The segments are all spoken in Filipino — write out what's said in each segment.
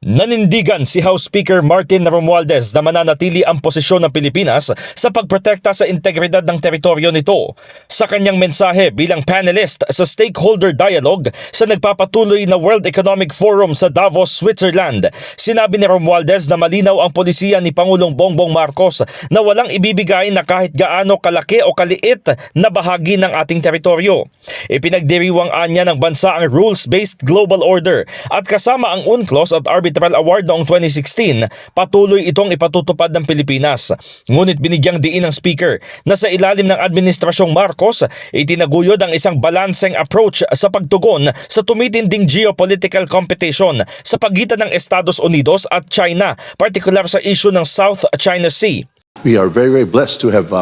Nanindigan si House Speaker Martin Romualdez na mananatili ang posisyon ng Pilipinas sa pagprotekta sa integridad ng teritoryo nito. Sa kanyang mensahe bilang panelist sa stakeholder dialogue sa nagpapatuloy na World Economic Forum sa Davos, Switzerland, sinabi ni Romualdez na malinaw ang polisiya ni Pangulong Bongbong Marcos na walang ibibigay na kahit gaano kalaki o kaliit na bahagi ng ating teritoryo. Ipinagdiriwang anya ng bansa ang rules-based global order at kasama ang UNCLOS at Arbitral Award noong 2016, patuloy itong ipatutupad ng Pilipinas. Ngunit binigyang diin ng Speaker na sa ilalim ng Administrasyong Marcos, itinaguyod ang isang balancing approach sa pagtugon sa tumitinding geopolitical competition sa pagitan ng Estados Unidos at China, partikular sa issue ng South China Sea. We are very, very blessed to have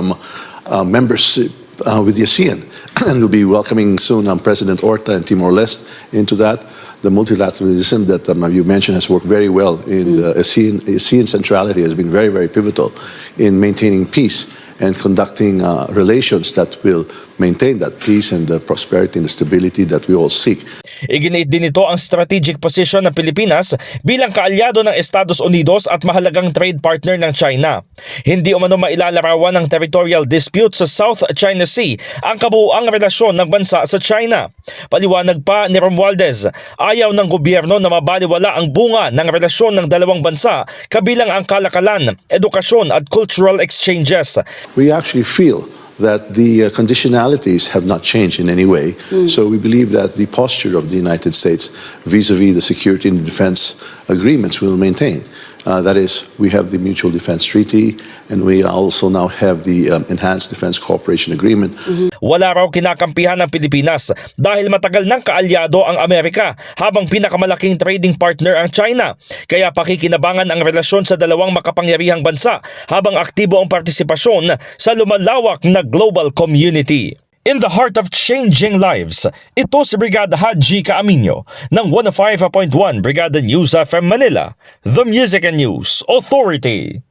membership with the ASEAN, and we'll be welcoming soon President Horta and Timor-Leste into that. The multilateralism that you mentioned has worked very well in the ASEAN centrality has been very, very pivotal in maintaining peace and conducting relations that will maintain that peace and the prosperity and the stability that we all seek. Iginiit din ito ang strategic position ng Pilipinas bilang kaalyado ng Estados Unidos at mahalagang trade partner ng China. Hindi umano mailalarawan ng territorial dispute sa South China Sea ang kabuuang relasyon ng bansa sa China. Paliwanag pa ni Romualdez, ayaw ng gobyerno na mabaliwala ang bunga ng relasyon ng dalawang bansa kabilang ang kalakalan, edukasyon at cultural exchanges. We actually feel that the conditionalities have not changed in any way. So we believe that the posture of the United States vis-a-vis the security and defense agreements will maintain. That is, we have the Mutual Defense Treaty and we also now have the Enhanced Defense Cooperation Agreement. Wala raw kinakampihan ng Pilipinas dahil matagal ng kaalyado ang Amerika habang pinakamalaking trading partner ang China. Kaya pakikinabangan ang relasyon sa dalawang makapangyarihang bansa habang aktibo ang partisipasyon sa lumalawak na global community. In the heart of changing lives, ito si Brigada Haji Caaminio ng 105.1 Brigada News FM Manila, The Music and News Authority.